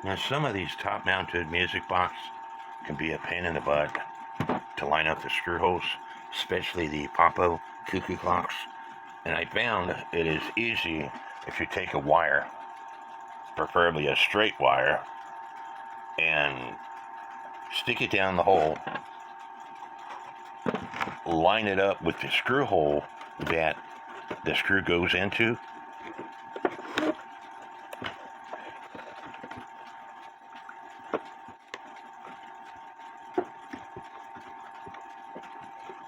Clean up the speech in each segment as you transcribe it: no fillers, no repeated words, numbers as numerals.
Now, some of these top-mounted music boxes can be a pain in the butt to line up the screw holes, especially the Popo cuckoo clocks. And I found it is easy if you take a wire, preferably a straight wire, and stick it down the hole, line it up with the screw hole that the screw goes into,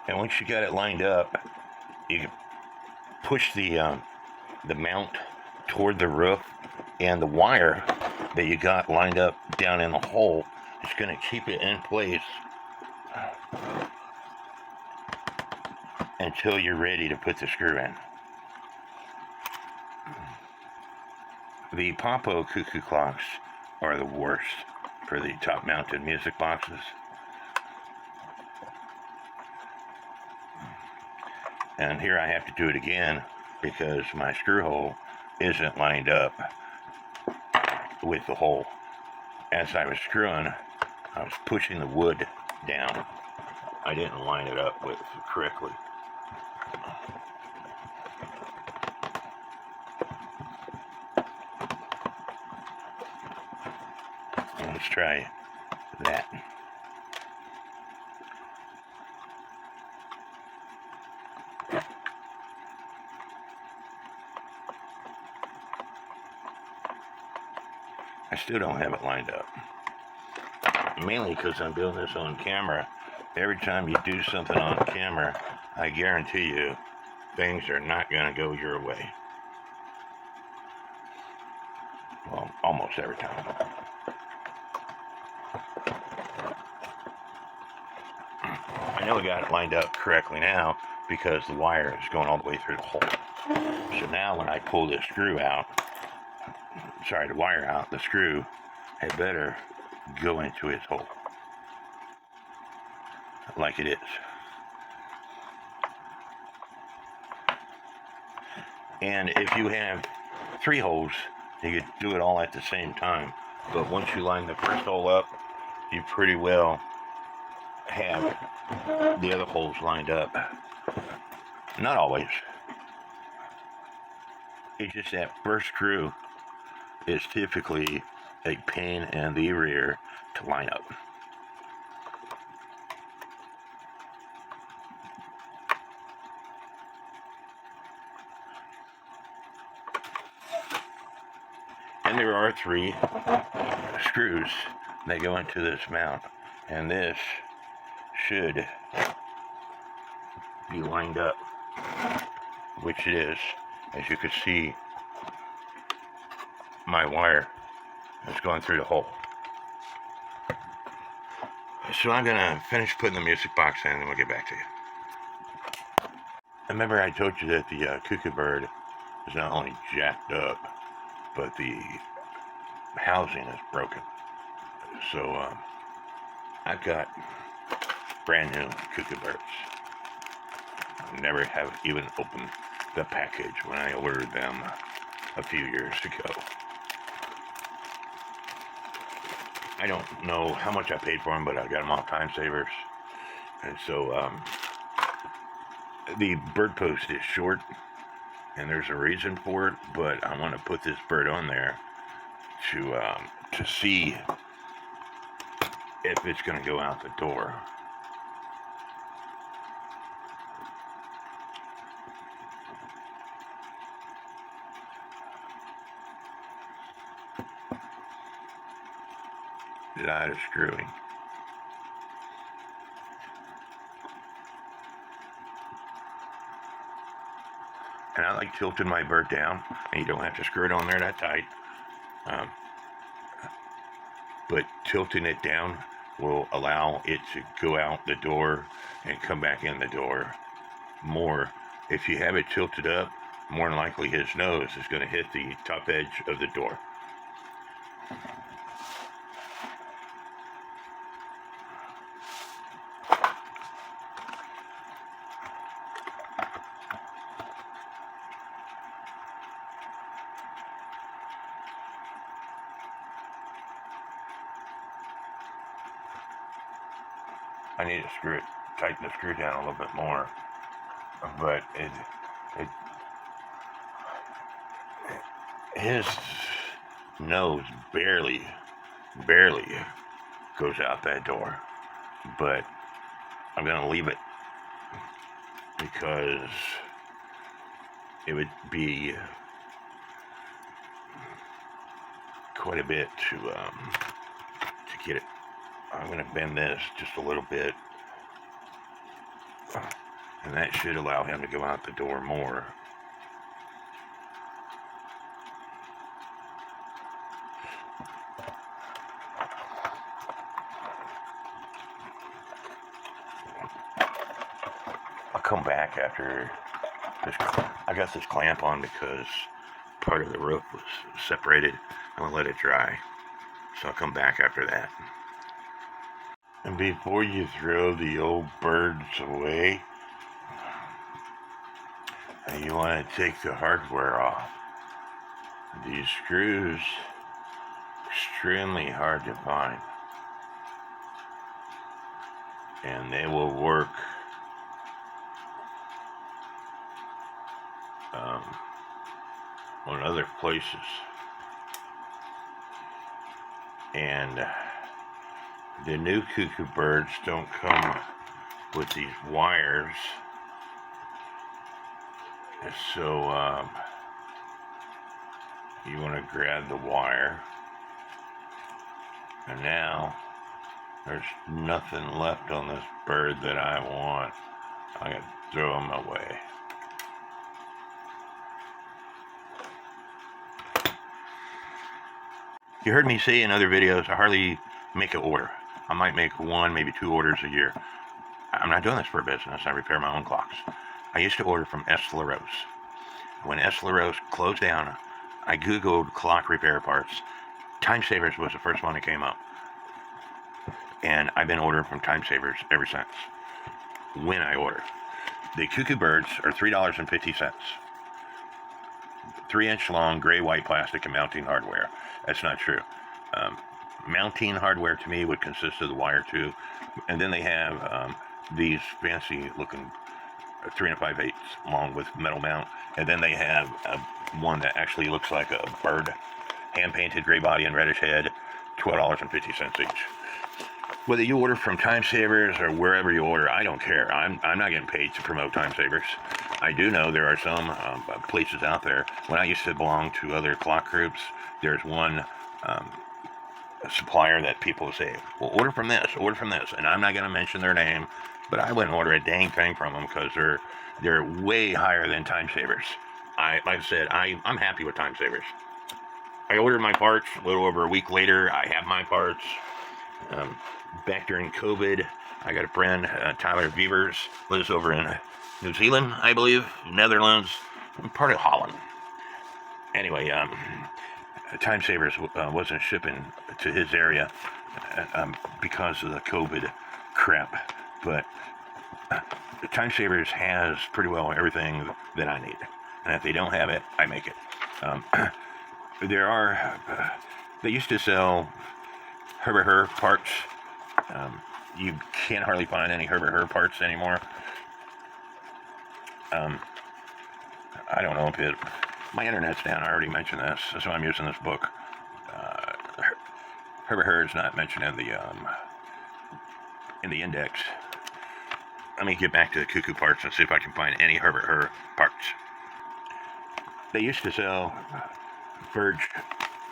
and once you got it lined up, you can push the mount toward the roof, and the wire that you got lined up down in the hole is going to keep it in place until you're ready to put the screw in. The Popo cuckoo clocks are the worst for the top-mounted music boxes. And here I have to do it again because my screw hole isn't lined up with the hole. As I was screwing, I was pushing the wood down. I didn't line it up with correctly. Let's try that. I still don't have it lined up. Mainly because I'm doing this on camera. Every time you do something on camera, I guarantee you, things are not going to go your way. Well, almost every time. I know I got it lined up correctly now because the wire is going all the way through the hole. So now when I pull this screw out, the wire out, the screw had better go into its hole like it is. And if you have 3 holes, you could do it all at the same time. But once you line the first hole up, you pretty well have the other holes lined up. Not always. It's just that first screw is typically a pain in the rear to line up. And there are 3 screws that go into this mount, and this should be lined up, which it is. As you can see, my wire is going through the hole. So I'm going to finish putting the music box in, and then we'll get back to you. Remember I told you that the cuckoo bird is not only jacked up, but the housing is broken. So I've got brand new cuckoo birds. I never have even opened the package when I ordered them a few years ago. I don't know how much I paid for them, but I got them off Time Savers. And so the bird post is short, and there's a reason for it, but I want to put this bird on there to see if it's going to go out the door. A lot of screwing. And I like tilting my bird down, and you don't have to screw it on there that tight. But tilting it down will allow it to go out the door and come back in the door more. If you have it tilted up, more than likely his nose is going to hit the top edge of the door. I need to tighten the screw down a little bit more. But his nose barely goes out that door. But I'm gonna leave it because it would be quite a bit to get it. I'm gonna bend this just a little bit, and that should allow him to go out the door more. I'll come back after this. I got this clamp on because part of the rope was separated. I'm gonna let it dry, so I'll come back after that. And before you throw the old birds away, you want to take the hardware off. These screws, extremely hard to find, and they will work on other places. And the new cuckoo birds don't come with these wires, so you want to grab the wire, and now there's nothing left on this bird that I want. I'm going to throw them away. You heard me say in other videos, I hardly make an order. I might make 1, maybe 2 orders a year. I'm not doing this for a business. I repair my own clocks. I used to order from S. LaRose. When S. LaRose closed down, I Googled clock repair parts. Time Savers was the first one that came up. And I've been ordering from Time Savers ever since. When I order. The cuckoo birds are $3.50. 3-inch long gray-white plastic and mounting hardware. That's not true. Mounting hardware to me would consist of the wire tube, and then they have these fancy looking 3 5/8 long with metal mount, and then they have one that actually looks like a bird, hand painted, gray body and reddish head, $12.50 each. Whether you order from Time Savers or wherever you order, I don't care. I'm not getting paid to promote Time Savers. I do know there are some places out there. When I used to belong to other clock groups, there's one supplier that people say, well, order from this, and I'm not going to mention their name, but I wouldn't order a dang thing from them because they're way higher than Time Savers. Like I said, I'm happy with Time Savers. I ordered my parts a little over a week later. I have my parts. Back during COVID, I got a friend, Tyler Beavers, lives over in New Zealand, I believe, Netherlands, part of Holland. Anyway, Time Savers wasn't shipping to his area because of the COVID crap, but Time Savers has pretty well everything that I need, and if they don't have it, I make it. They used to sell Herbert Hur parts. You can't hardly find any Herbert Hur parts anymore. I don't know if my internet's down. I already mentioned this. That's why I'm using this book. Herbert Hur is not mentioned in the index. Let me get back to the cuckoo parts and see if I can find any Herbert Hur parts. They used to sell verge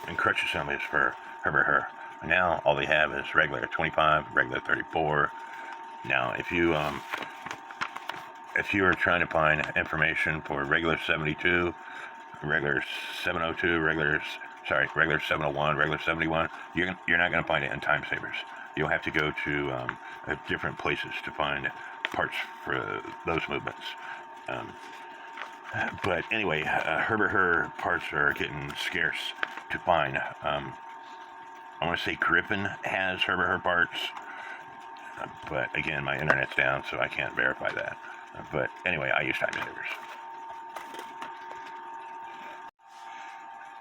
and crutch assemblies for Herbert Hur. Now all they have is regular 25, regular 34. Now if you are trying to find information for regular 72, regular 702, regular 701, regular 71, you're not going to find it in Time Savers. You'll have to go to different places to find parts for those movements. But anyway, Herbert Hur parts are getting scarce to find. I want to say Griffin has Herbert Hur parts, but again, my internet's down, so I can't verify that. But anyway, I use Time Savers.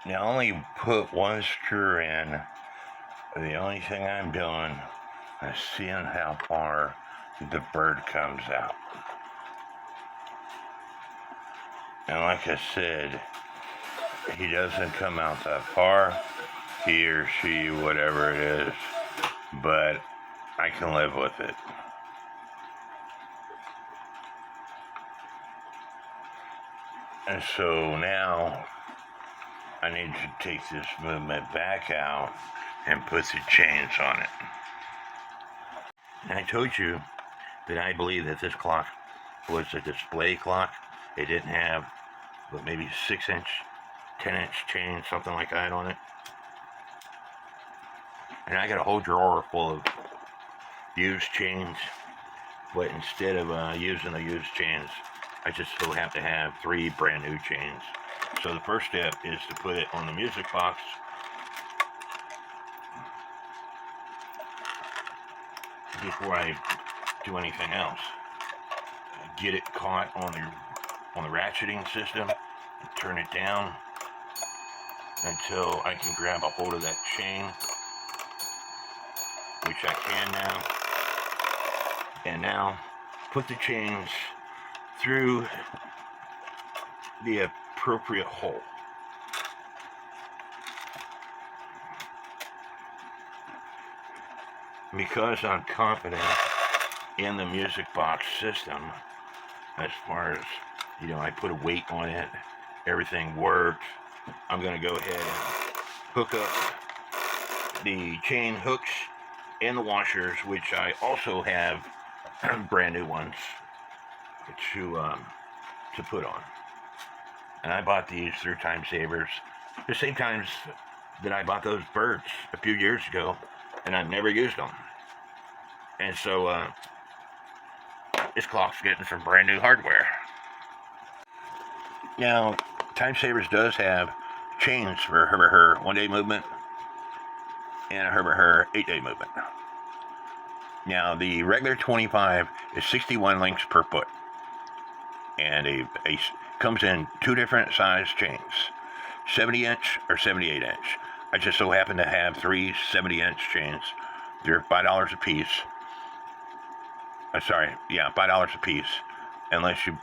Now, I only put one screw in. The only thing I'm doing is seeing how far the bird comes out. And like I said, he doesn't come out that far, he or she, whatever it is, but I can live with it. And so now I need to take this movement back out and put the chains on it. And I told you that I believe that this clock was a display clock. It didn't have, but maybe 6-inch, 10-inch chain, something like that on it. And I got a whole drawer full of used chains, but instead of using the used chains, I just still have to have 3 brand new chains. So the first step is to put it on the music box. Before I do anything else, get it caught on the ratcheting system and turn it down until I can grab a hold of that chain, which I can now. And now put the chains through the appropriate hole. Because I'm confident in the music box system, as far as, I put a weight on it, everything works, I'm going to go ahead and hook up the chain hooks and the washers, which I also have brand new ones to put on. And I bought these through Time Savers, the same times that I bought those birds a few years ago, and I've never used them. And so this clock's getting some brand new hardware. Now, Time Savers does have chains for her 1-day movement and a her 8-day movement. Now, the regular 25 is 61 links per foot, and it comes in 2 different size chains, 70-inch or 78-inch. I just so happen to have 3 70-inch chains. They're $5 a piece. $5 a piece, unless you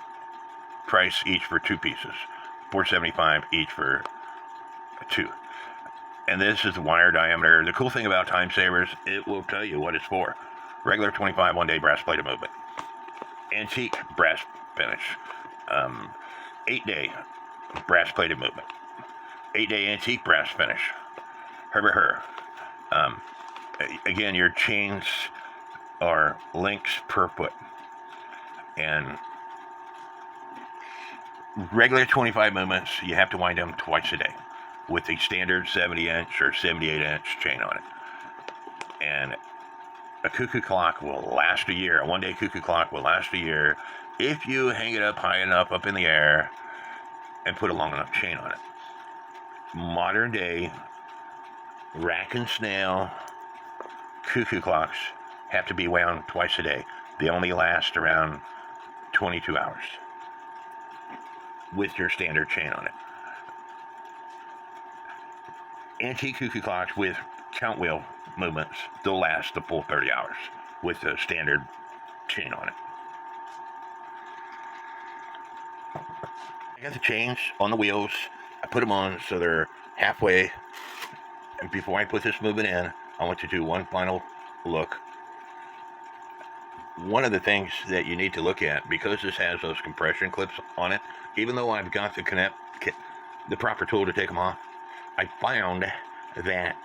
price each for 2 pieces, $4.75 each for 2. And this is the wire diameter. The cool thing about Time Savers, it will tell you what it's for. Regular 25 1-day brass plated movement, antique brass finish, 8-day brass plated movement, 8-day antique brass finish, her. Again, your chains are links per foot, and regular 25 movements, you have to wind them twice a day with the standard 70-inch or 78-inch chain on it. And a cuckoo clock will last a year. A 1-day cuckoo clock will last a year if you hang it up high enough up in the air and put a long enough chain on it. Modern day rack and snail cuckoo clocks have to be wound twice a day. They only last around 22 hours with your standard chain on it. Antique cuckoo clocks with count wheel movements, they'll last the full 30 hours with the standard chain on it. I got the chains on the wheels. I put them on so they're halfway. And before I put this movement in, I want to do one final look. One of the things that you need to look at, because this has those compression clips on it, even though I've got the proper tool to take them off, I found that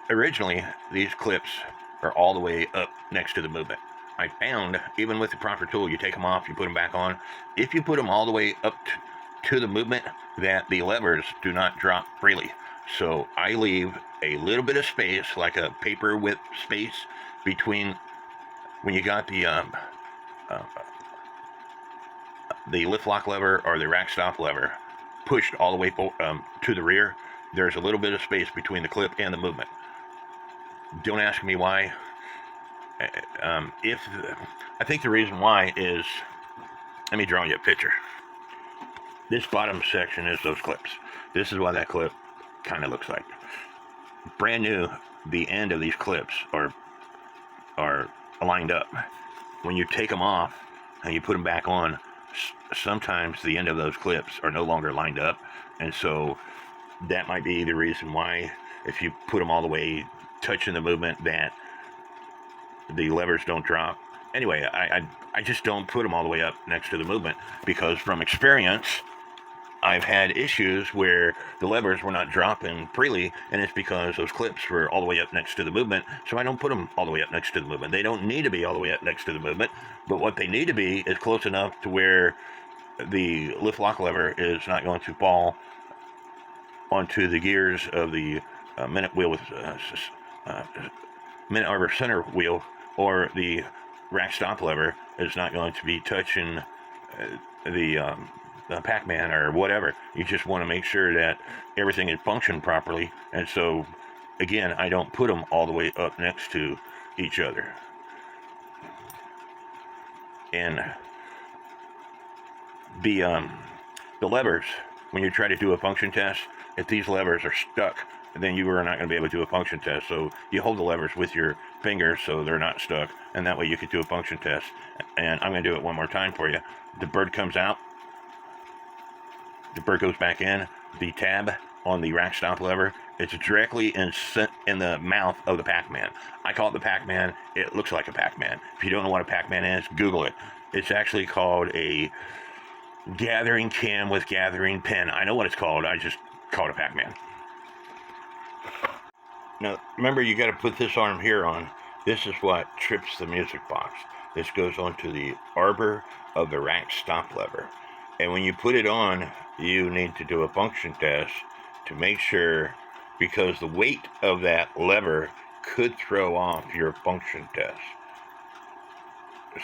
originally these clips are all the way up next to the movement. I found, even with the proper tool, you take them off, you put them back on. If you put them all the way up to the movement, that the levers do not drop freely. So I leave a little bit of space, like a paper width space, between when you got the lift lock lever or the rack stop lever pushed all the way to the rear. There's a little bit of space between the clip and the movement. Don't ask me why. I think the reason why is, let me draw you a picture. This bottom section is those clips. This is what that clip kind of looks like. Brand new, the end of these clips are lined up. When you take them off and you put them back on, sometimes the end of those clips are no longer lined up, and so that might be the reason why, if you put them all the way touching the movement, that the levers don't drop. Anyway, I just don't put them all the way up next to the movement, because from experience, I've had issues where the levers were not dropping freely, and it's because those clips were all the way up next to the movement, so I don't put them all the way up next to the movement. They don't need to be all the way up next to the movement, but what they need to be is close enough to where the lift lock lever is not going to fall onto the gears of the minute wheel with minute arbor center wheel, or the rack stop lever is not going to be touching the Pac-Man or whatever. You just want to make sure that everything is functioned properly, and so again, I don't put them all the way up next to each other. And the levers, when you try to do a function test, if these levers are stuck, then you are not going to be able to do a function test. So you hold the levers with your fingers so they're not stuck, and that way you can do a function test. And I'm going to do it one more time for you. The bird comes out, the bird goes back in, the tab on the rack stop lever, it's directly in the mouth of the Pac-Man. I call it the Pac-Man. It looks like a Pac-Man. If you don't know what a Pac-Man is, Google it. It's actually called a gathering cam with gathering pin. I know what it's called. I just call it a Pac-Man. Now, remember, you got to put this arm here on. This is what trips the music box. This goes onto the arbor of the rack stop lever. And when you put it on, you need to do a function test to make sure, because the weight of that lever could throw off your function test.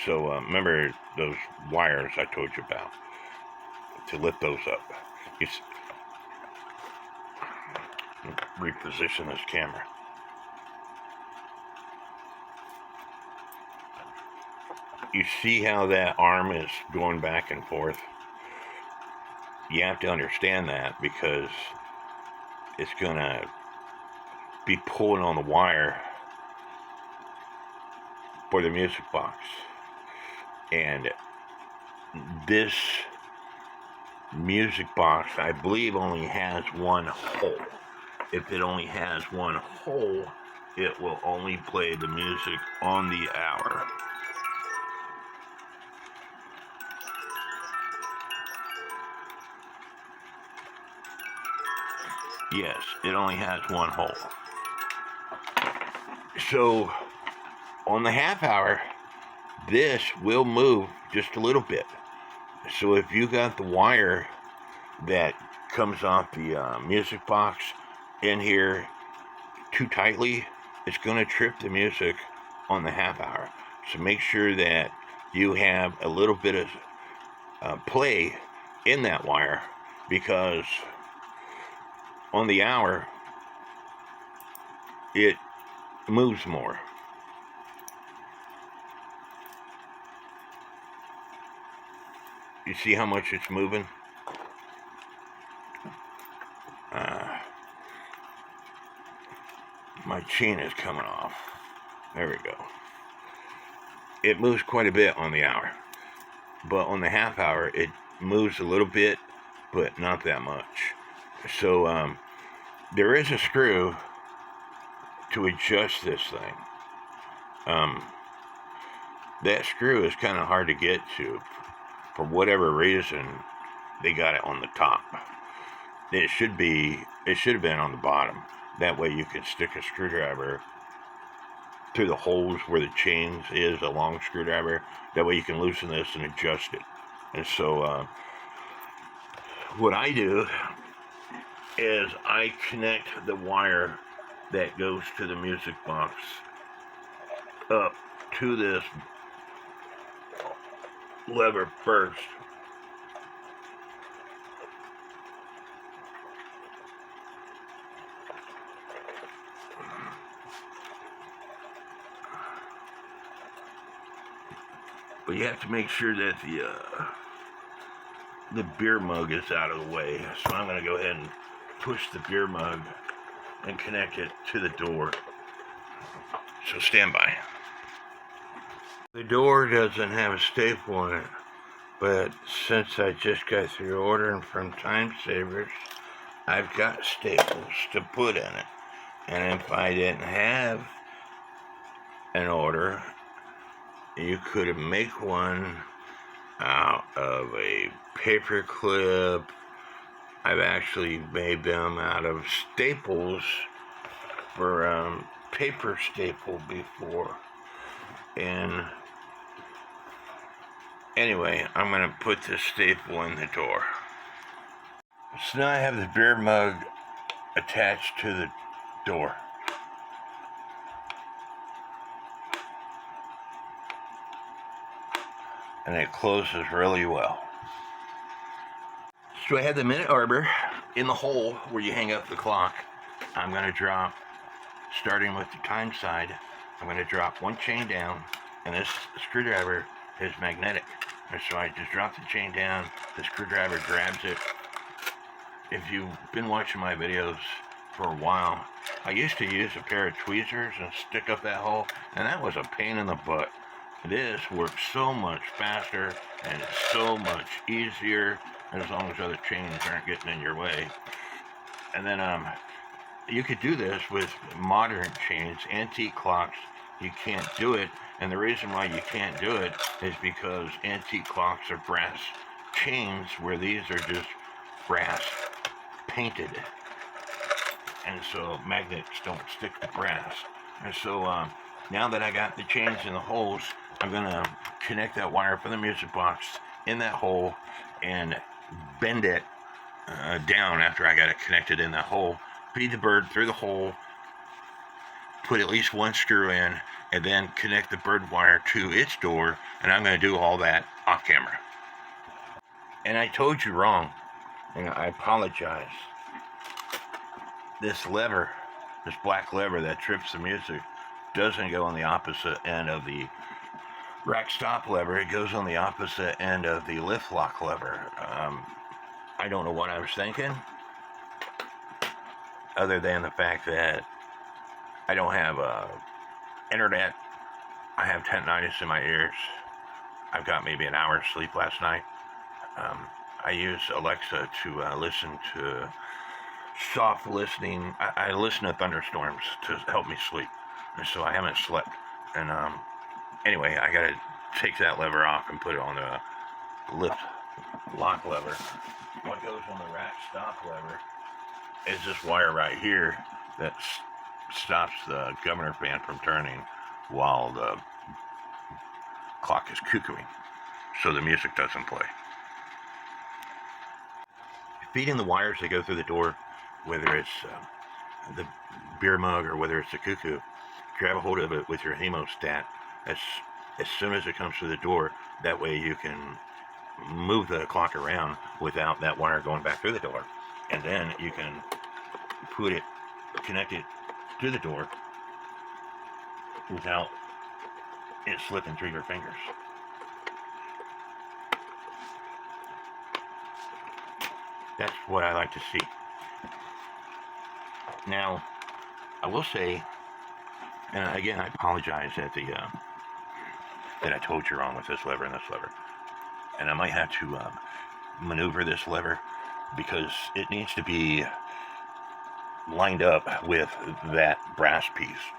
So remember those wires I told you about, to lift those up. Reposition this camera. You see how that arm is going back and forth? You have to understand that, because it's going to be pulling on the wire for the music box. And this music box, I believe, only has one hole. If it only has one hole, it will only play the music on the hour. Yes, it only has one hole. So on the half hour, this will move just a little bit. So if you got the wire that comes off the music box in here too tightly, it's going to trip the music on the half hour. So make sure that you have a little bit of play in that wire, because on the hour it moves more. You see how much it's moving? My chain is coming off. There we go. It moves quite a bit on the hour, but on the half hour it moves a little bit, but not that much. So there is a screw to adjust this thing. That screw is kind of hard to get to. For whatever reason, they got it on the top. It should have been on the bottom. That way you can stick a screwdriver through the holes where the chain is, a long screwdriver. That way you can loosen this and adjust it. And so what I do is I connect the wire that goes to the music box up to this lever first. But you have to make sure that the beer mug is out of the way. So I'm going to go ahead and push the beer mug and connect it to the door. So stand by. The door doesn't have a staple in it, but since I just got through ordering from Time Savers, I've got staples to put in it. And if I didn't have an order, you could make one out of a paper clip. I've actually made them out of staples for paper staple before. And anyway, I'm going to put this staple in the door. So now I have the beer mug attached to the door. And it closes really well. So I have the minute arbor in the hole where you hang up the clock. I'm going to drop, starting with the time side, I'm going to drop one chain down, and this screwdriver is magnetic. And so I just drop the chain down, the screwdriver grabs it. If you've been watching my videos for a while, I used to use a pair of tweezers and stick up that hole, and that was a pain in the butt. This works so much faster, and it's so much easier, as long as other chains aren't getting in your way. And then you could do this with modern chains. Antique clocks, you can't do it, and the reason why you can't do it is because antique clocks are brass chains, where these are just brass painted, and so magnets don't stick to brass. And so now that I got the chains in the holes, I'm going to connect that wire from the music box in that hole and bend it down after I got it connected in that hole, feed the bird through the hole, put at least one screw in, and then connect the bird wire to its door, and I'm going to do all that off camera. And I told you wrong, and I apologize. This lever, this black lever that trips the music, doesn't go on the opposite end of the rack stop lever. It goes on the opposite end of the lift lock lever. I don't know what I was thinking, other than the fact that I don't have internet. I have tinnitus in my ears. I've got maybe an hour's sleep last night. I use Alexa to listen to soft listening. I listen to thunderstorms to help me sleep, and so I haven't slept. And anyway, I gotta take that lever off and put it on the lift lock lever. What goes on the rack stop lever is this wire right here that stops the governor fan from turning while the clock is cuckooing, so the music doesn't play. Feeding the wires that go through the door, whether it's the beer mug or whether it's the cuckoo, grab a hold of it with your hemostat as soon as it comes through the door. That way you can move the clock around without that wire going back through the door, and then you can connect it to the door without it slipping through your fingers. That's what I like to see. Now, I will say, and again, I apologize that I told you wrong with this lever and this lever, and I might have to maneuver this lever because it needs to be lined up with that brass piece.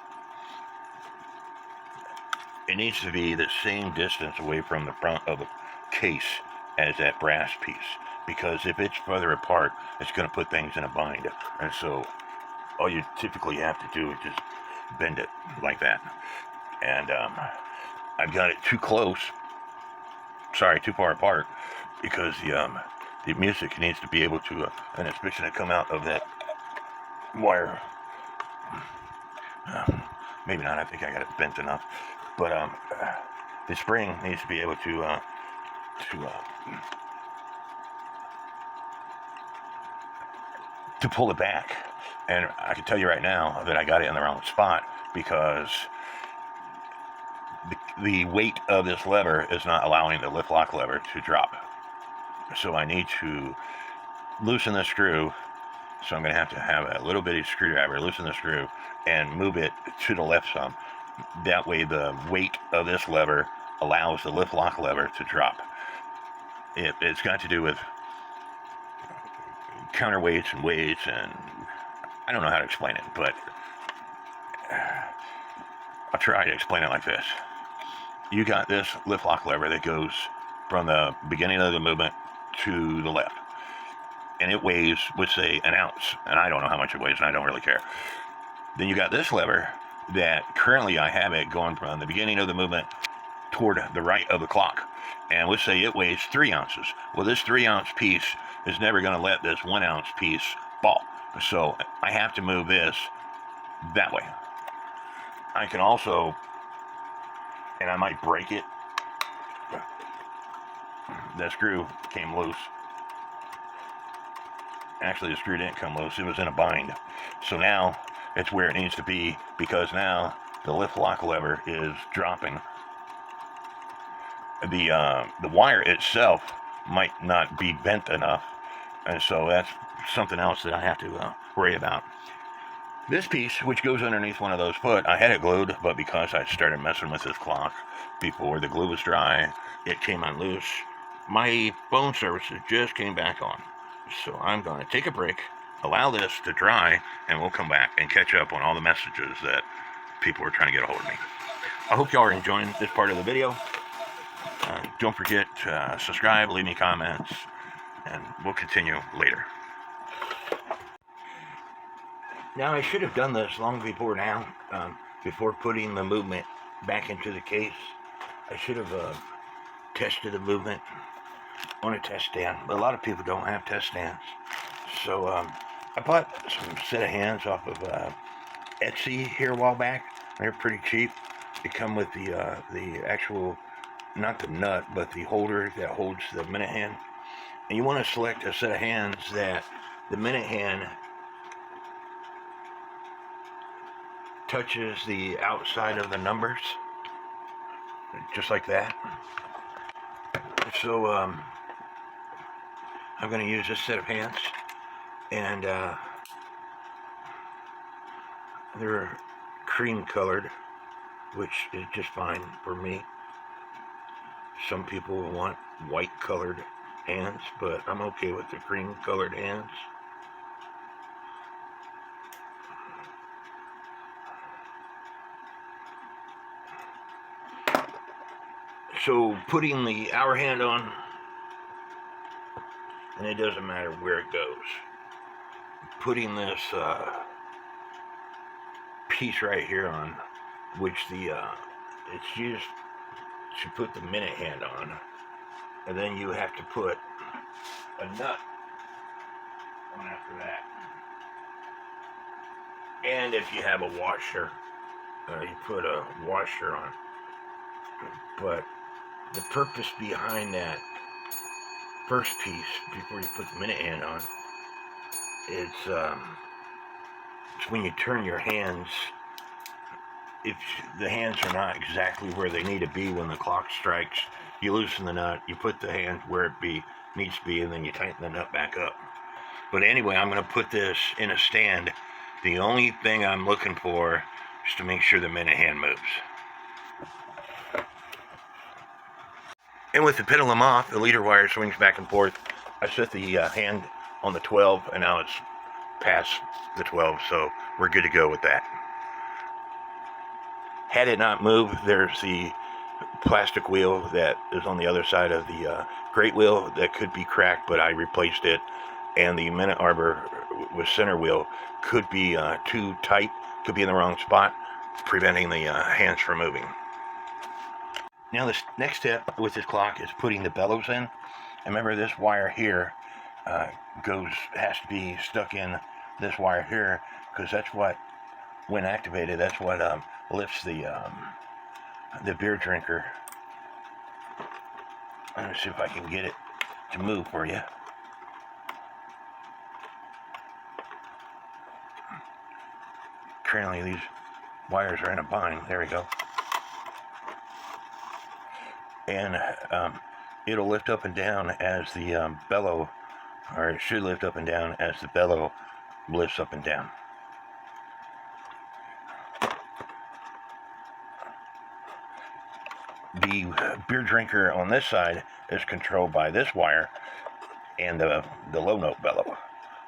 It needs to be the same distance away from the front of the case as that brass piece, because if it's further apart, it's going to put things in a bind. And so all you typically have to do is just bend it like that. And I've got it too far apart, because the music needs to be able to, and it's fixing to come out of that wire. Maybe not, I think I got it bent enough. But the spring needs to be able to pull it back. And I can tell you right now that I got it in the wrong spot, because the weight of this lever is not allowing the lift lock lever to drop. So I need to loosen the screw. So I'm going to have a little bitty screwdriver, loosen the screw, and move it to the left some. That way the weight of this lever allows the lift lock lever to drop. It's got to do with counterweights and weights, and I don't know how to explain it, but I'll try to explain it like this. You got this lift lock lever that goes from the beginning of the movement to the left, and it weighs, let's say, an ounce, and I don't know how much it weighs, and I don't really care. Then you got this lever that currently I have it going from the beginning of the movement toward the right of the clock, and let's say it weighs 3 ounces. Well, this 3-ounce piece is never going to let this 1-ounce piece fall, so I have to move this that way. I can also, and I might break it, that screw came loose. Actually, the screw didn't come loose, it was in a bind. So now it's where it needs to be, because now the lift lock lever is dropping. The wire itself might not be bent enough, and so that's something else that I have to worry about. This piece, which goes underneath one of those foot, I had it glued, but because I started messing with this clock before the glue was dry, it came on loose. My phone services just came back on, so I'm going to take a break, allow this to dry, and we'll come back and catch up on all the messages that people are trying to get a hold of me. I hope y'all are enjoying this part of the video. Don't forget to subscribe, leave me comments, and we'll continue later. Now, I should have done this long before now, before putting the movement back into the case. I should have tested the movement on a test stand, but a lot of people don't have test stands. So I bought some set of hands off of Etsy here a while back. They're pretty cheap. They come with the actual, not the nut, but the holder that holds the minute hand. And you want to select a set of hands that the minute hand touches the outside of the numbers, just like that. So I'm going to use this set of hands, and they're cream colored, which is just fine for me. Some people want white colored hands, but I'm okay with the cream colored hands. So putting the hour hand on, and it doesn't matter where it goes, putting this piece right here on, which it's used to put the minute hand on, and then you have to put a nut on after that. And if you have a washer, you put a washer on. But the purpose behind that first piece, before you put the minute hand on, it's when you turn your hands, if the hands are not exactly where they need to be when the clock strikes, you loosen the nut, you put the hand where it needs to be, and then you tighten the nut back up. But anyway, I'm going to put this in a stand. The only thing I'm looking for is to make sure the minute hand moves. And with the pendulum off, the leader wire swings back and forth. I set the hand on the 12, and now it's past the 12, so we're good to go with that. Had it not moved, there's the plastic wheel that is on the other side of the great wheel that could be cracked, but I replaced it. And the minute arbor with center wheel could be too tight, could be in the wrong spot, preventing the hands from moving. Now the next step with this clock is putting the bellows in. And remember, this wire here has to be stuck in this wire here, because that's what, when activated, that's what lifts the beer drinker. Let me see if I can get it to move for you. Currently these wires are in a bind. There we go. And it'll lift up and down as the bellow, or it should lift up and down as the bellow lifts up and down. the beer drinker on this side is controlled by this wire and the low note bellow.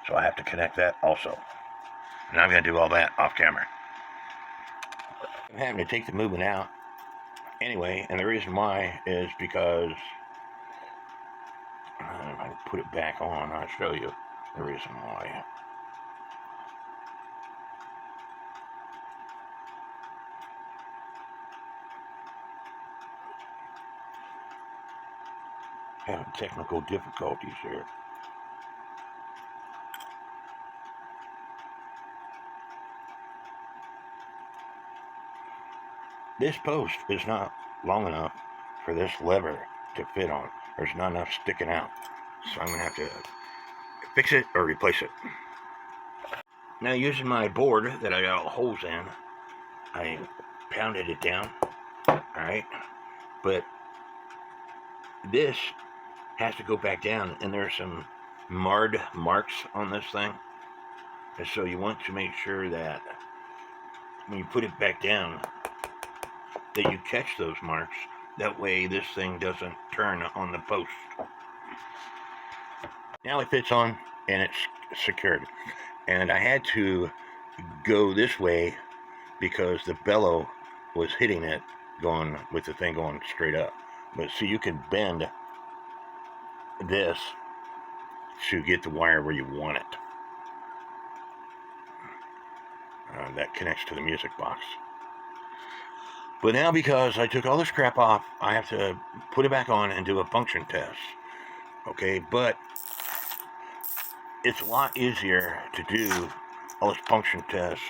So I have to connect that also. And I'm going to do all that off camera. I'm having to take the movement out anyway, and the reason why is because if I put it back on, I'll show you the reason why. Having technical difficulties here. This post is not long enough for this lever to fit on. There's not enough sticking out. So I'm going to have to fix it or replace it. Now, using my board that I got holes in, I pounded it down. Alright. But this has to go back down, and there's some marred marks on this thing. And so you want to make sure that when you put it back down, that you catch those marks. That way this thing doesn't turn on the post. Now it fits on and it's secured. And I had to go this way because the bellow was hitting it, going with the thing going straight up. But see, you can bend this to get the wire where you want it. That connects to the music box. But now, because I took all this crap off, I have to put it back on and do a function test. Okay, but it's a lot easier to do all this function test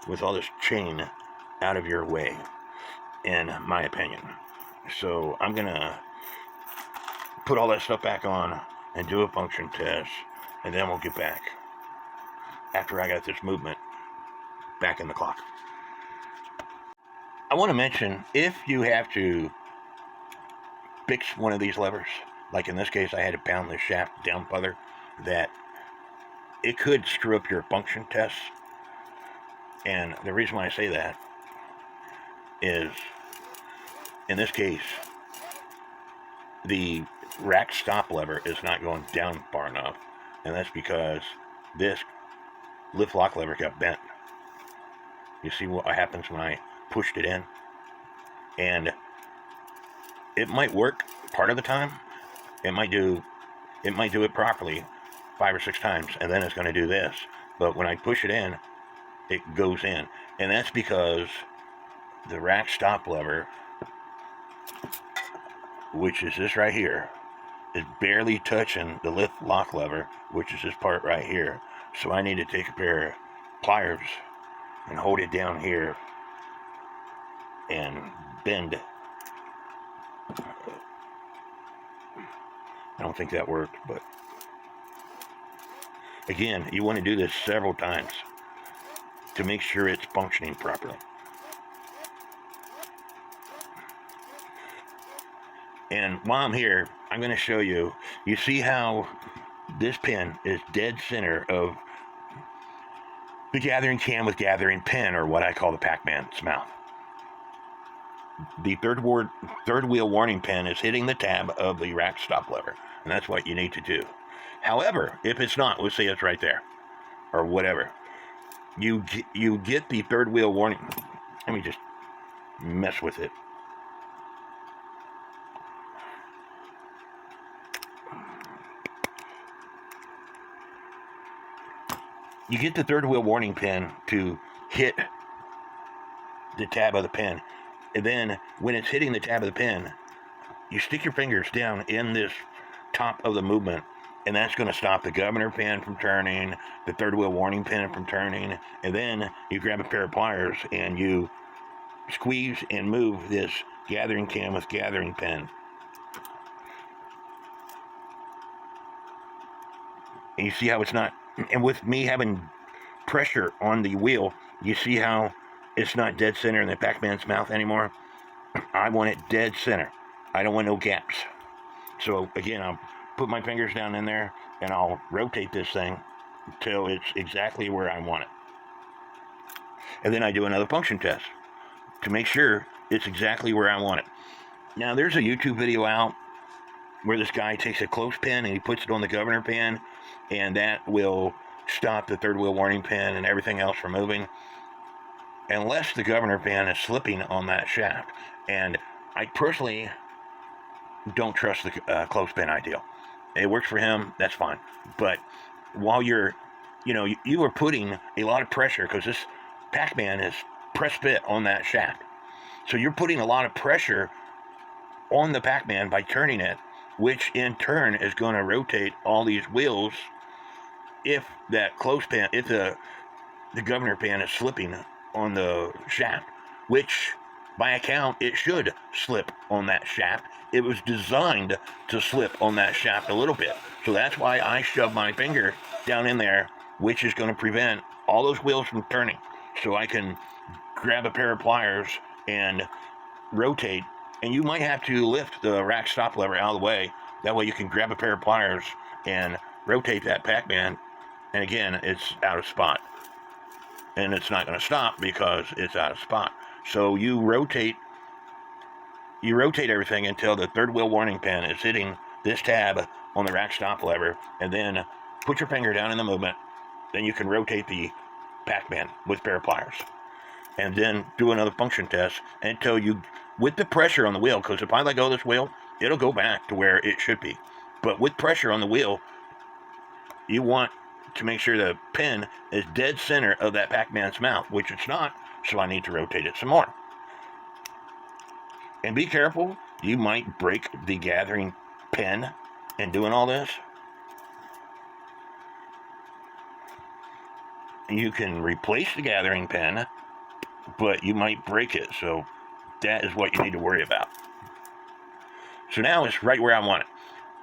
with all this chain out of your way, in my opinion. So I'm gonna put all that stuff back on and do a function test, and then we'll get back after I got this movement back in the clock. I want to mention, if you have to fix one of these levers, like in this case I had to pound the shaft down further, that it could screw up your function tests. And the reason why I say that is, in this case, the rack stop lever is not going down far enough, and that's because this lift lock lever got bent. You see what happens when I pushed it in? And it might work part of the time. It might do it properly 5 or 6 times, and then it's going to do this. But when I push it in, it goes in. And that's because the rack stop lever, which is this right here, is barely touching the lift lock lever, which is this part right here. So I need to take a pair of pliers and hold it down here and bend. I don't think that worked, but again, you want to do this several times to make sure it's functioning properly. And while I'm here, I'm going to show you, you see how this pin is dead center of the gathering can with gathering pin, or what I call the Pac-Man's mouth. The third wheel warning pin is hitting the tab of the rack stop lever, and that's what you need to do. However, if it's not, let's say it's right there, or whatever, you get the third wheel warning. Let me just mess with it. You get the third wheel warning pin to hit the tab of the pin. And then when it's hitting the tab of the pin, you stick your fingers down in this top of the movement, and that's going to stop the governor pin from turning, the third wheel warning pin from turning. And then you grab a pair of pliers and you squeeze and move this gathering can with gathering pin. And you see how it's not, and with me having pressure on the wheel, you see how it's not dead center in the Pac-Man's mouth anymore. I want it dead center. I don't want no gaps. So again, I'll put my fingers down in there and I'll rotate this thing until it's exactly where I want it. And then I do another function test to make sure it's exactly where I want it. Now, there's a YouTube video out where this guy takes a clothespin and he puts it on the governor pin, and that will stop the third wheel warning pin and everything else from moving, unless the governor pin is slipping on that shaft. And I personally don't trust the clothespin ideal. It works for him, that's fine. But while you're, you are putting a lot of pressure, because this Pac-Man is press fit on that shaft. So you're putting a lot of pressure on the Pac-Man by turning it, which in turn is going to rotate all these wheels if that clothespin, if the governor pin is slipping on the shaft, which by account it should slip on that shaft. It was designed to slip on that shaft a little bit. So that's why I shove my finger down in there, which is going to prevent all those wheels from turning. So I can grab a pair of pliers and rotate. And you might have to lift the rack stop lever out of the way. That way you can grab a pair of pliers and rotate that Pac-Man. And again, it's out of spot. And it's not going to stop because it's out of spot. So you rotate everything until the third wheel warning pin is hitting this tab on the rack stop lever, and then put your finger down in the movement. Then you can rotate the Pac-Man with a pair of pliers. And then do another function test until you, with the pressure on the wheel, because if I let go of this wheel, it'll go back to where it should be. But with pressure on the wheel, you want to make sure the pin is dead center of that Pac-Man's mouth, which it's not, so I need to rotate it some more. And be careful, you might break the gathering pin in doing all this. You can replace the gathering pin, but you might break it, so that is what you need to worry about. So now it's right where I want it.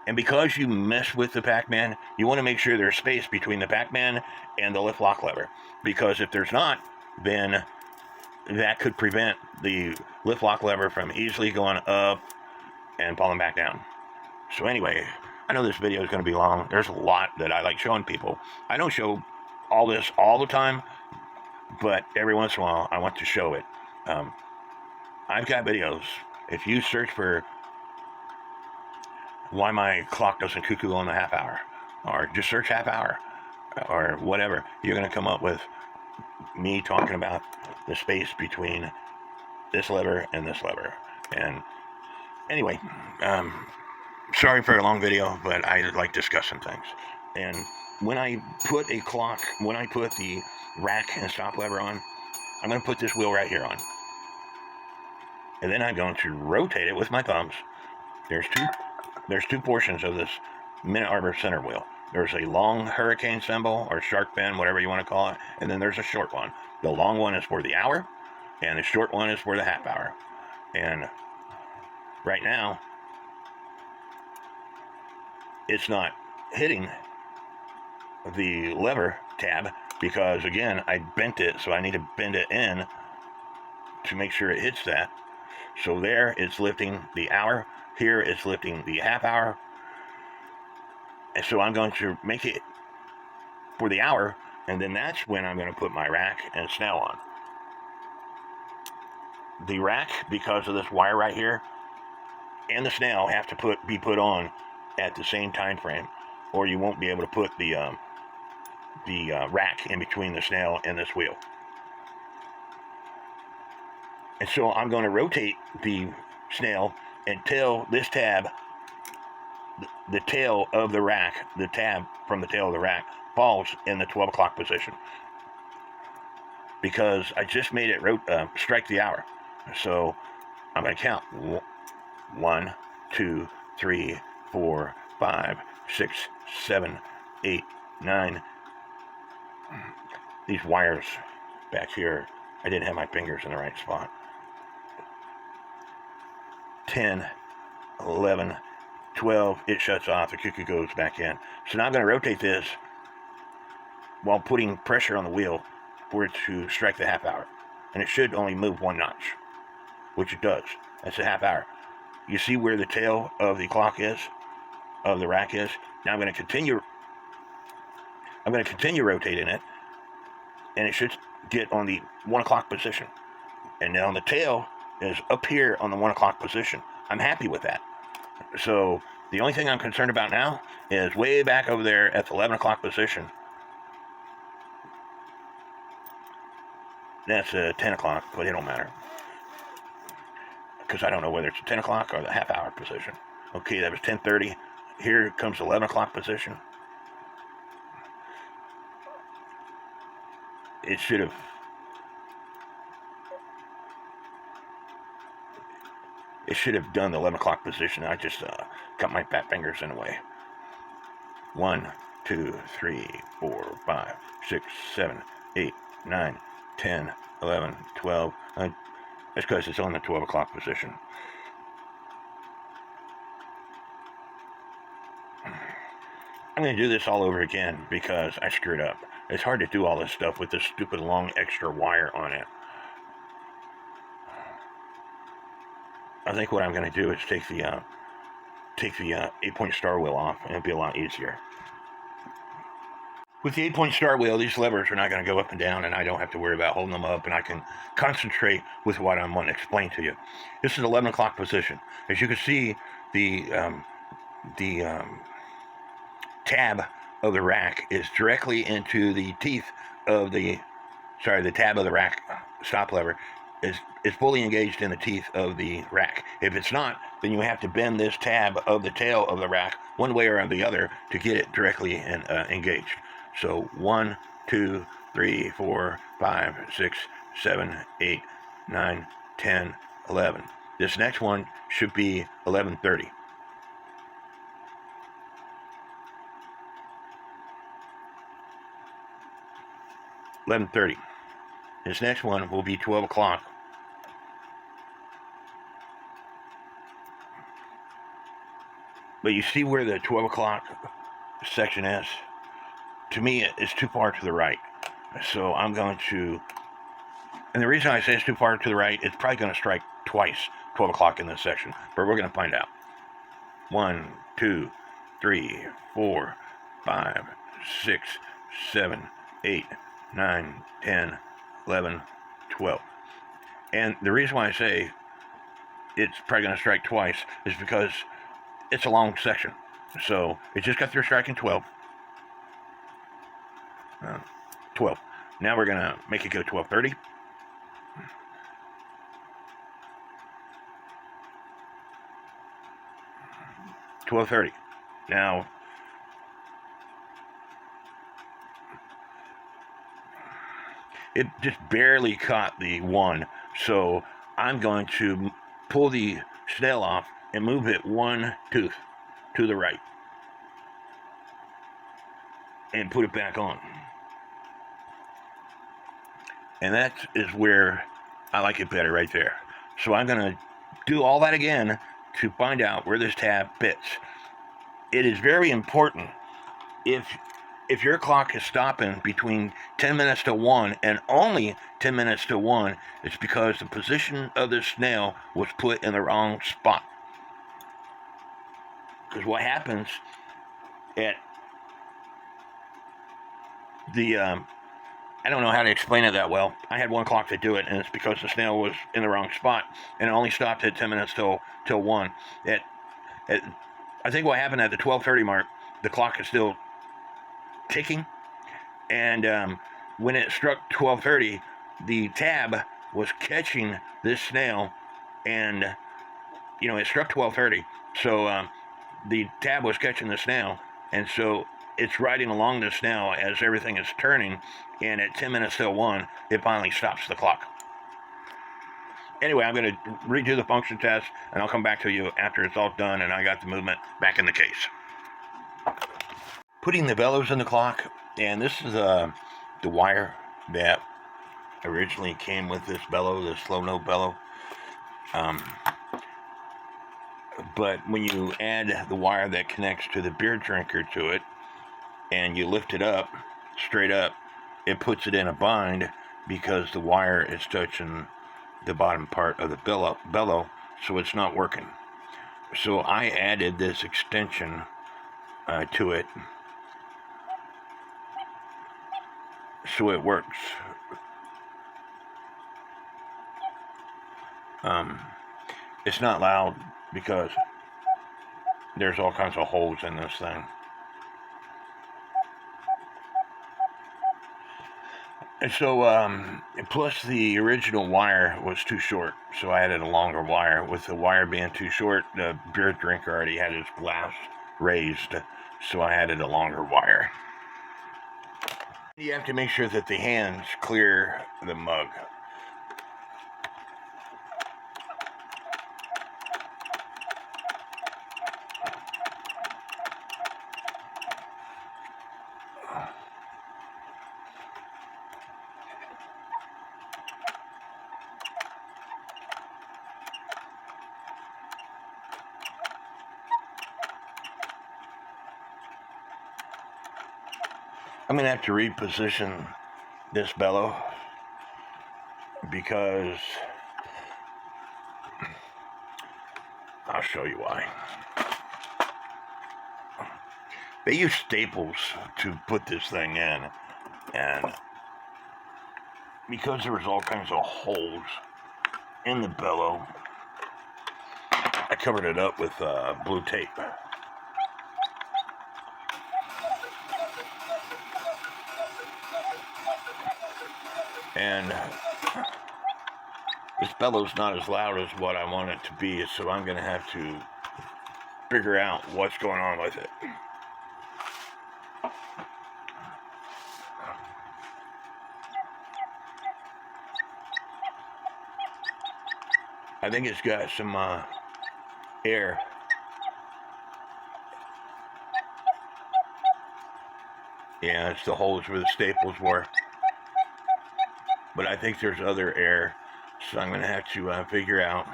And because you mess with the Pac-Man, you want to make sure there's space between the Pac-Man and the lift lock lever. Because if there's not, then that could prevent the lift lock lever from easily going up and falling back down. So anyway, I know this video is going to be long. There's a lot that I like showing people. I don't show all this all the time, but every once in a while I want to show it. I've got videos. If you search for why my clock doesn't cuckoo on the half hour, or just search half hour, or whatever, you're going to come up with me talking about the space between this lever and this lever. And anyway, sorry for a long video, but I like discussing things. And when I put the rack and stop lever on, I'm going to put this wheel right here on. And then I'm going to rotate it with my thumbs. There's two portions of this Minute Arbor center wheel. There's a long hurricane symbol or shark fin, whatever you want to call it, and then there's a short one. The long one is for the hour, and the short one is for the half hour. And right now, it's not hitting the lever tab because, again, I bent it, so I need to bend it in to make sure it hits that. So there, it's lifting the hour. Here, it's lifting the half hour. And so I'm going to make it for the hour, and then that's when I'm going to put my rack and snell on. The rack, because of this wire right here, and the snell have to be put on at the same time frame, or you won't be able to put the rack in between the snell and this wheel. And so I'm going to rotate the snell until this tab, the tail of the rack, the tab from the tail of the rack, falls in the 12 o'clock position. Because I just made it strike the hour. So I'm going to count. 1, 2, 3, 4, 5, 6, 7, 8, 9. These wires back here, I didn't have my fingers in the right spot. 10, 11, 12, it shuts off, the cuckoo goes back in. So now I'm going to rotate this while putting pressure on the wheel for it to strike the half hour. And it should only move one notch, which it does. That's a half hour. You see where the tail of the clock is, of the rack is? Now I'm going to continue rotating it, and it should get on the 1 o'clock position. And now the tail is up here on the 1 o'clock position. I'm happy with that. So the only thing I'm concerned about now is way back over there at the 11 o'clock position. That's 10 o'clock, but it don't matter. Because I don't know whether it's 10 o'clock or the half-hour position. Okay, that was 10:30. Here comes 11 o'clock position. It should have... It should have done the 11 o'clock position. I just got my fat fingers in the way. 1, 2, 3, 4, 5, 6, 7, 8, 9, 10, 11, 12. That's because it's on the 12 o'clock position. I'm going to do this all over again because I screwed up. It's hard to do all this stuff with this stupid long extra wire on it. I think what I'm going to do is take the 8-point star wheel off, and it'll be a lot easier. With the 8-point star wheel, these levers are not going to go up and down, and I don't have to worry about holding them up, and I can concentrate with what I'm wanting to explain to you. This is 11 o'clock position. As you can see, the tab of the rack is directly into the teeth of the tab of the rack stop lever is fully engaged in the teeth of the rack. If it's not, then you have to bend this tab of the tail of the rack one way or the other to get it directly engaged. So 1, 2, 3, 4, 5, 6, 7, 8, 9, 10, 11. This next one should be 11:30. This next one will be 12 o'clock. But you see where the 12 o'clock section is? To me, it's too far to the right. So I'm going to... And the reason I say it's too far to the right, it's probably going to strike twice 12 o'clock in this section. But we're going to find out. 1, 2, 3, 4, 5, 6, 7, 8, 9, 10, 11, 12. And the reason why I say it's probably going to strike twice is because it's a long section. So it just got through striking 12. 12. Now we're going to make it go 12:30. Now, it just barely caught the 1, so I'm going to pull the snail off and move it 1 tooth to the right and put it back on. And that is where I like it better, right there. So I'm going to do all that again to find out where this tab fits. It is very important if your clock is stopping between 10 minutes to 1 and only 10 minutes to 1, it's because the position of the snail was put in the wrong spot. Because what happens at the, I don't know how to explain it that well. I had one clock to do it, and it's because the snail was in the wrong spot, and it only stopped at 10 minutes till 1. I think what happened at the 12:30 mark, the clock is still ticking, and when it struck 12:30, the tab was catching this snail, and it struck 12:30, so the tab was catching the snail, and so it's riding along the snail as everything is turning, and at 10 minutes till 1, it finally stops the clock. Anyway, I'm going to redo the function test, and I'll come back to you after it's all done and I got the movement back in the case. Putting the bellows in the clock, and this is the wire that originally came with this bellow, the slow note bellow. But when you add the wire that connects to the beer drinker to it, and you lift it up, straight up, it puts it in a bind because the wire is touching the bottom part of the bellow, so it's not working. So I added this extension to it so it works. It's not loud, because there's all kinds of holes in this thing. And so, plus the original wire was too short, so I added a longer wire. With the wire being too short, the beer drinker already had his glass raised, so I added a longer wire. You have to make sure that the hands clear the mug. I'm going to have to reposition this bellow because I'll show you why. They use staples to put this thing in, and because there was all kinds of holes in the bellow, I covered it up with blue tape. And this bellow's not as loud as what I want it to be, so I'm going to have to figure out what's going on with it. I think it's got some air. Yeah, it's the holes where the staples were. But I think there's other air, so I'm going to have to figure out,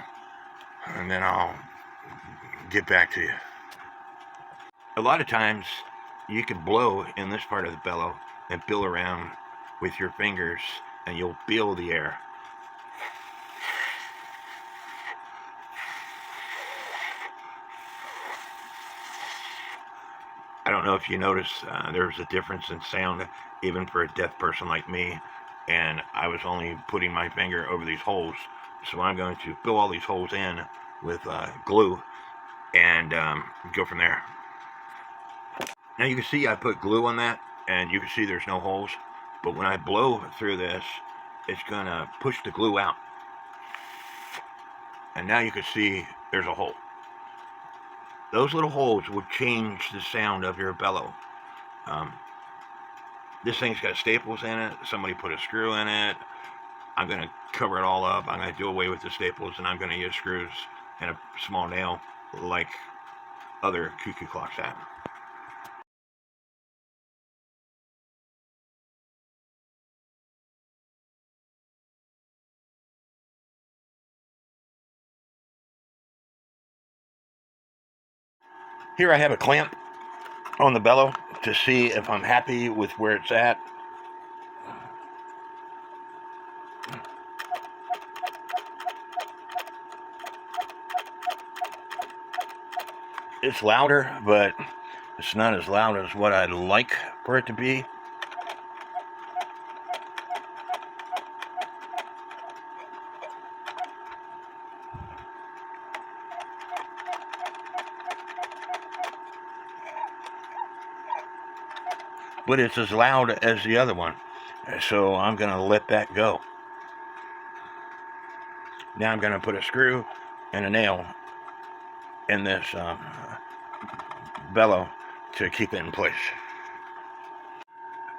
and then I'll get back to you. A lot of times, you can blow in this part of the bellow and feel around with your fingers, and you'll feel the air. I don't know if you notice, there's a difference in sound, even for a deaf person like me. And I was only putting my finger over these holes. So I'm going to fill all these holes in with glue and go from there. Now you can see I put glue on that, and you can see there's no holes. But when I blow through this, it's going to push the glue out. And now you can see there's a hole. Those little holes would change the sound of your bellow. This thing's got staples in it. Somebody put a screw in it. I'm going to cover it all up. I'm going to do away with the staples, and I'm going to use screws and a small nail like other cuckoo clocks have. Here I have a clamp on the bellow to see if I'm happy with where it's at. It's louder, but it's not as loud as what I'd like for it to be. But it's as loud as the other one, so I'm going to let that go. Now I'm going to put a screw and a nail in this bellow to keep it in place.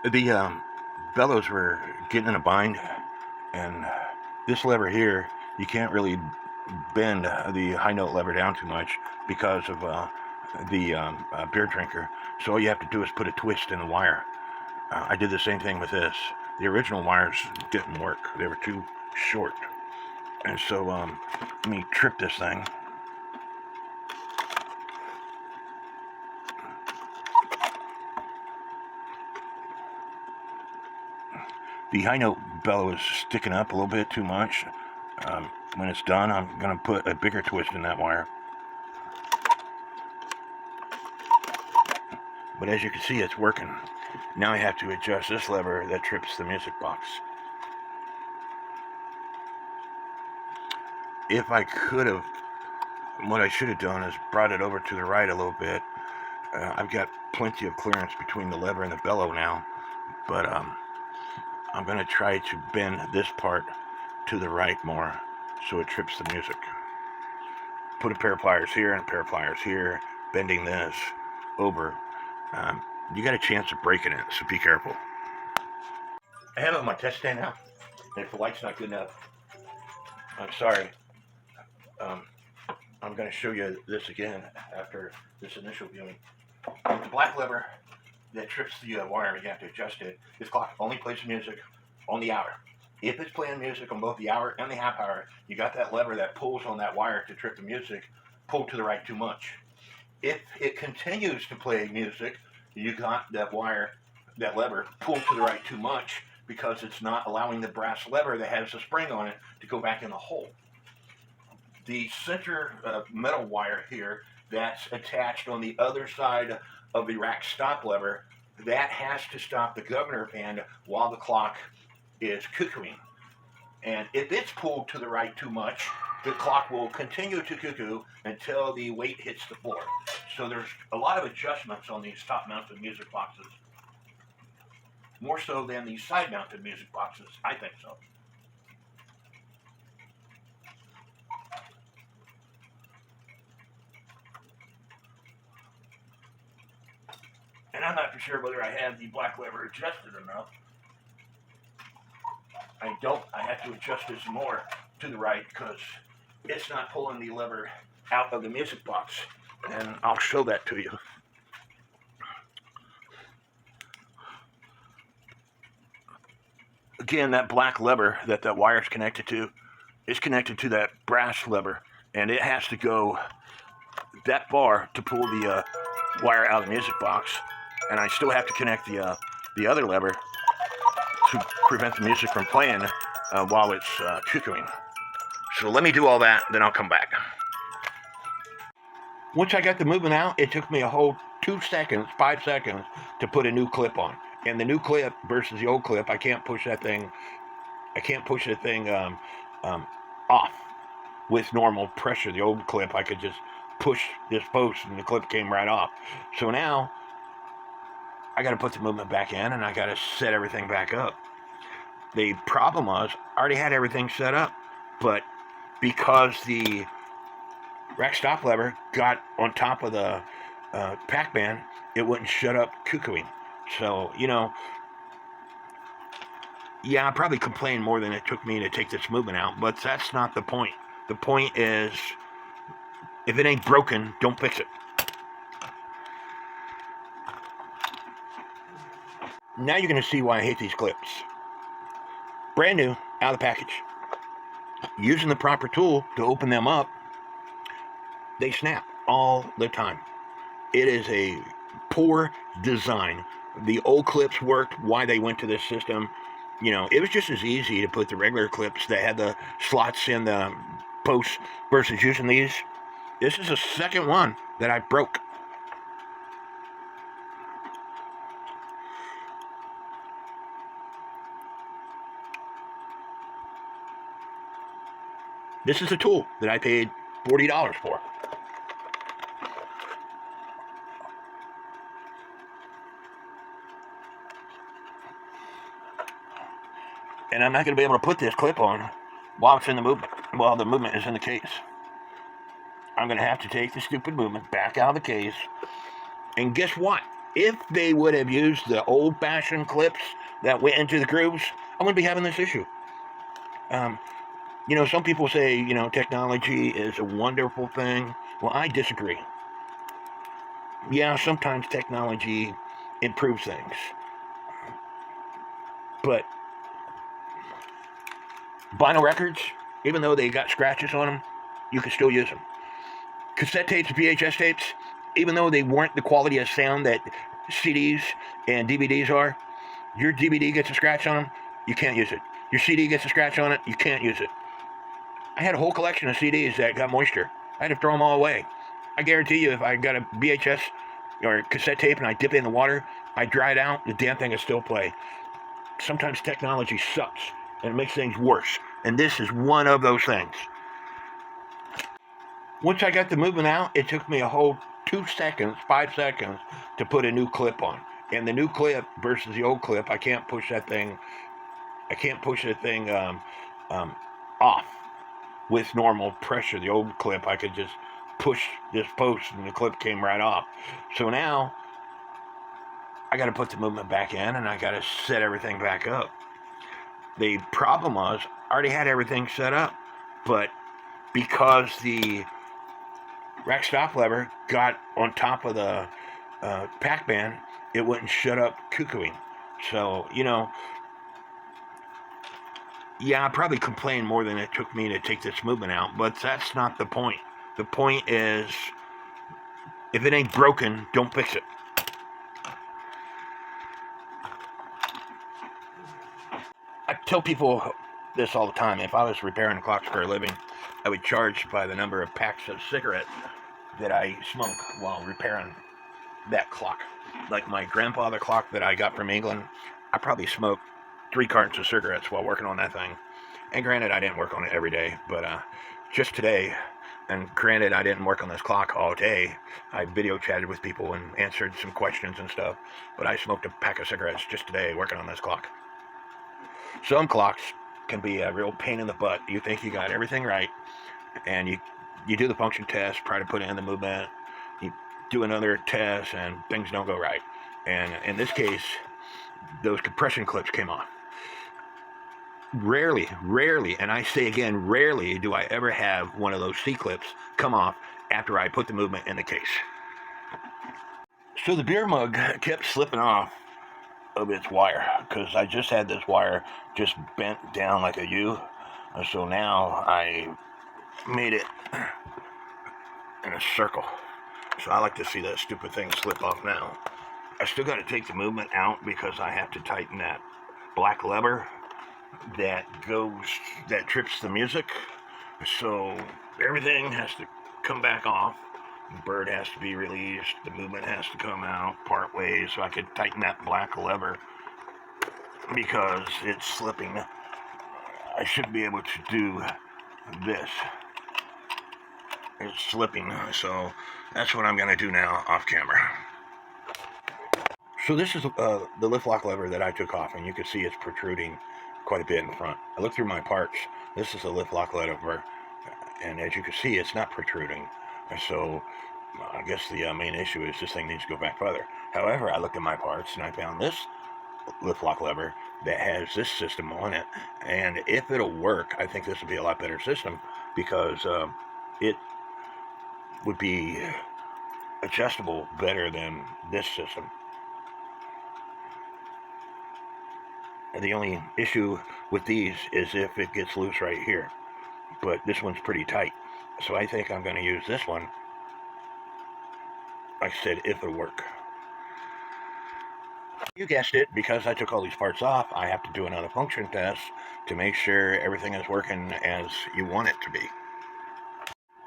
The bellows were getting in a bind, and this lever here, you can't really bend the high note lever down too much because of the beer drinker. So all you have to do is put a twist in the wire. I did the same thing with this. The original wires didn't work. They were too short. And so let me trip this thing. The high note bellow is sticking up a little bit too much. When it's done, I'm going to put a bigger twist in that wire. But as you can see, it's working. Now I have to adjust this lever that trips the music box. If I could have what I should have done is brought it over to the right a little bit. I've got plenty of clearance between the lever and the bellow now, but I'm going to try to bend this part to the right more so it trips the music. Put a pair of pliers here and a pair of pliers here, bending this over. You got a chance of breaking it, so be careful. I have it on my test stand now, and if the light's not good enough, I'm sorry. I'm going to show you this again after this initial viewing. With the black lever that trips the wire, you have to adjust it. This clock only plays music on the hour. If it's playing music on both the hour and the half hour, you got that lever that pulls on that wire to trip the music, pulled to the right too much. If it continues to play music, you got that wire, that lever, pulled to the right too much because it's not allowing the brass lever that has a spring on it to go back in the hole. The center metal wire here that's attached on the other side of the rack stop lever, that has to stop the governor band while the clock is cuckooing. And if it's pulled to the right too much, the clock will continue to cuckoo until the weight hits the floor. So there's a lot of adjustments on these top-mounted music boxes. More so than these side-mounted music boxes, I think so. And I'm not for sure whether I have the black lever adjusted enough. I don't. I have to adjust this more to the right because it's not pulling the lever out of the music box. And I'll show that to you. Again, that black lever that wire is connected to is connected to that brass lever. And it has to go that far to pull the wire out of the music box. And I still have to connect the other lever to prevent the music from playing while it's cuckooing. So let me do all that, then I'll come back. Once I got the movement out, it took me a whole 5 seconds to put a new clip on. And the new clip versus the old clip, I can't push that thing off with normal pressure. The old clip, I could just push this post and the clip came right off. So now I got to put the movement back in and I got to set everything back up. The problem was I already had everything set up, but because the rack stop lever got on top of the pack band, it wouldn't shut up cuckooing. So, yeah, I probably complained more than it took me to take this movement out, but that's not the point. The point is, if it ain't broken, don't fix it. Now you're going to see why I hate these clips. Brand new, out of the package. Using the proper tool to open them up, they snap all the time. It is a poor design. The old clips worked. Why they went to this system, it was just as easy to put the regular clips that had the slots in the posts versus using these. This is the second one that I broke. This is a tool that I paid $40 for. And I'm not going to be able to put this clip on while it's in the movement, while the movement is in the case. I'm going to have to take the stupid movement back out of the case. And guess what? If they would have used the old-fashioned clips that went into the grooves, I wouldn't be having this issue. Some people say, technology is a wonderful thing. Well, I disagree. Yeah, sometimes technology improves things. But vinyl records, even though they got scratches on them, you can still use them. Cassette tapes, VHS tapes, even though they weren't the quality of sound that CDs and DVDs are, your DVD gets a scratch on them, you can't use it. Your CD gets a scratch on it, you can't use it. I had a whole collection of CDs that got moisture. I had to throw them all away. I guarantee you, if I got a VHS or cassette tape and I dip it in the water, I dry it out, the damn thing will still play. Sometimes technology sucks and it makes things worse. And this is one of those things. Once I got the movement out, it took me a whole 2 seconds, 5 seconds to put a new clip on. And the new clip versus the old clip, I can't push that thing. I can't push the thing off with normal pressure. The old clip, I could just push this post and the clip came right off. So now I got to put the movement back in and I got to set everything back up. The problem was I already had everything set up, but because the rack stop lever got on top of the pack band, it wouldn't shut up cuckooing. So, yeah, I probably complained more than it took me to take this movement out, but that's not the point. The point is, if it ain't broken, don't fix it. I tell people this all the time. If I was repairing clocks for a living, I would charge by the number of packs of cigarettes that I smoke while repairing that clock. Like my grandfather clock that I got from England, I probably smoked 3 cartons of cigarettes while working on that thing. And granted, I didn't work on it every day, but just today, and granted, I didn't work on this clock all day. I video chatted with people and answered some questions and stuff, but I smoked a pack of cigarettes just today working on this clock. Some clocks can be a real pain in the butt. You think you got everything right, and you do the function test, try to put in the movement, you do another test, and things don't go right. And in this case, those compression clips came off. Rarely, and I say again, rarely do I ever have one of those C-clips come off after I put the movement in the case. So the beer mug kept slipping off of its wire, because I just had this wire just bent down like a U. So now I made it in a circle. So I like to see that stupid thing slip off now. I still got to take the movement out because I have to tighten that black lever that trips the music. So everything has to come back off. The bird has to be released. The movement has to come out part ways so I could tighten that black lever because it's slipping. I should be able to do this. It's slipping, so that's what I'm going to do now off camera. So this is the lift lock lever that I took off, and you can see it's protruding quite a bit in front. I looked through my parts. This is a lift lock lever, and as you can see, it's not protruding. So I guess the main issue is this thing needs to go back further. However, I looked at my parts, and I found this lift lock lever that has this system on it, and if it'll work, I think this would be a lot better system because it would be adjustable better than this system. And the only issue with these is if it gets loose right here, but this one's pretty tight, so I think I'm going to use this one, like I said, if it'll work. You guessed it, because I took all these parts off, I have to do another function test to make sure everything is working as you want it to be.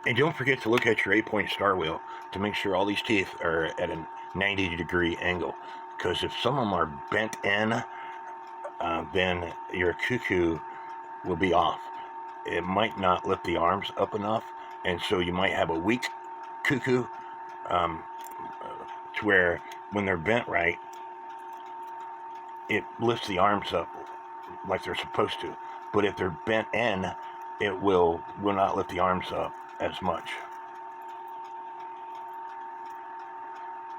And don't forget to look at your 8-point star wheel to make sure all these teeth are at a 90-degree angle, because if some of them are bent in, then your cuckoo will be off. It might not lift the arms up enough, and so you might have a weak cuckoo to where when they're bent right, it lifts the arms up like they're supposed to. But if they're bent in, it will not lift the arms up as much.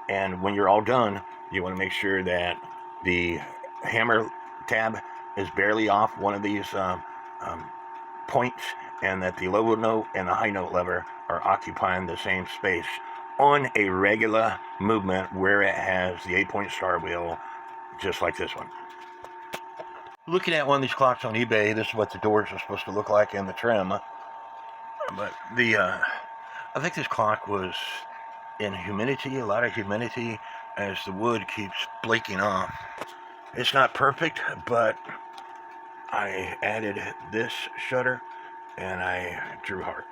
And when you're all done, you want to make sure that the hammer tab is barely off one of these points, and that the low note and the high note lever are occupying the same space on a regular movement where it has the 8-point star wheel, just like this one. Looking at one of these clocks on eBay, this is what the doors are supposed to look like in the trim. But I think this clock was in humidity, a lot of humidity, as the wood keeps flaking off. It's not perfect, but I added this shutter and I drew hearts.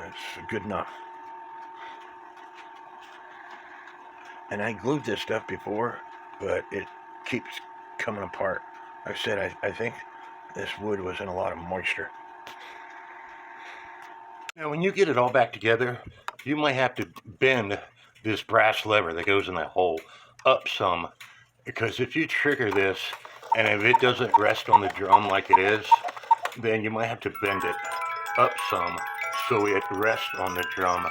It's good enough. And I glued this stuff before, but it keeps coming apart. Like I said, I think this wood was in a lot of moisture. Now, when you get it all back together, you might have to bend this brass lever that goes in that hole up some, because if you trigger this and if it doesn't rest on the drum like it is, then you might have to bend it up some so it rests on the drum.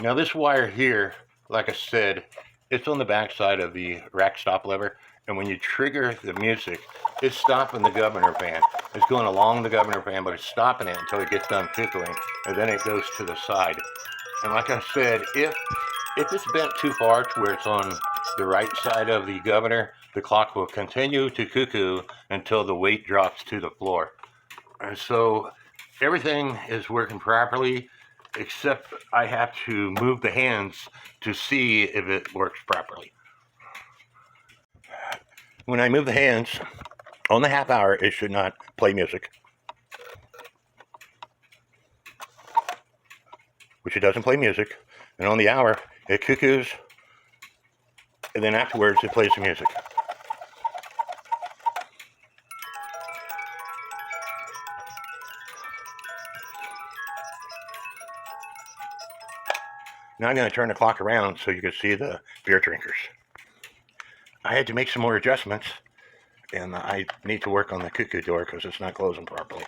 Now this wire here, like I said, it's on the back side of the rack stop lever, and when you trigger the music, it's stopping the governor band. It's going along the governor band, but it's stopping it until it gets done tickling, and then it goes to the side. And like I said, if it's bent too far to where it's on the right side of the governor, the clock will continue to cuckoo until the weight drops to the floor. And so everything is working properly, except I have to move the hands to see if it works properly. When I move the hands on the half hour, it should not play music, which it doesn't play music. And on the hour, it cuckoos, and then afterwards it plays the music. Now I'm going to turn the clock around so you can see the beer drinkers. I had to make some more adjustments, and I need to work on the cuckoo door because it's not closing properly.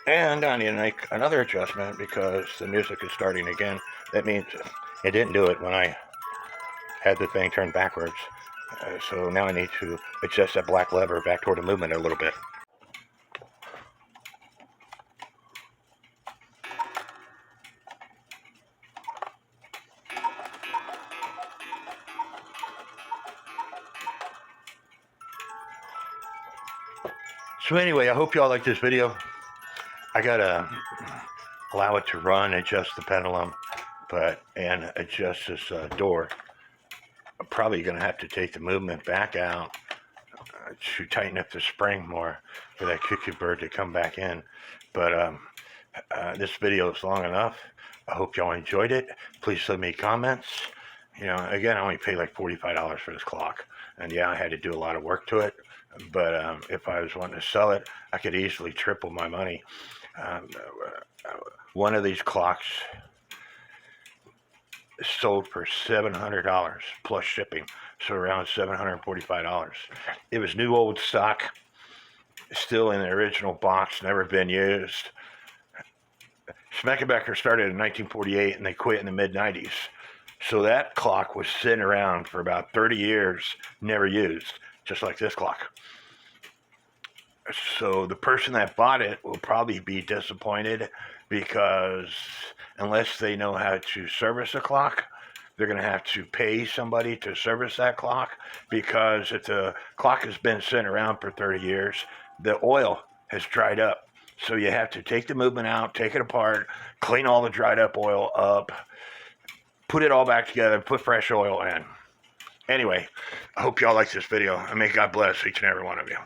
And I need to make another adjustment because the music is starting again. That means it didn't do it when I had the thing turned backwards. So now I need to adjust that black lever back toward the movement a little bit. So anyway, I hope y'all like this video. I gotta allow it to run, adjust the pendulum, and adjust this door. I'm probably gonna have to take the movement back out to tighten up the spring more for that cuckoo bird to come back in. But this video is long enough. I hope y'all enjoyed it. Please leave me comments. You know, again, I only paid like $45 for this clock, and yeah, I had to do a lot of work to it. But if I was wanting to sell it, I could easily triple my money. One of these clocks sold for $700 plus shipping, so around $745. It was new old stock, still in the original box, never been used. Schmeckenbecher started in 1948 and they quit in the mid-90s. So that clock was sitting around for about 30 years, never used, just like this clock. So the person that bought it will probably be disappointed because unless they know how to service a clock, they're going to have to pay somebody to service that clock, because if the clock has been sitting around for 30 years, the oil has dried up. So you have to take the movement out, take it apart, clean all the dried up oil up, put it all back together, put fresh oil in. Anyway, I hope y'all like this video, and may God bless each and every one of you.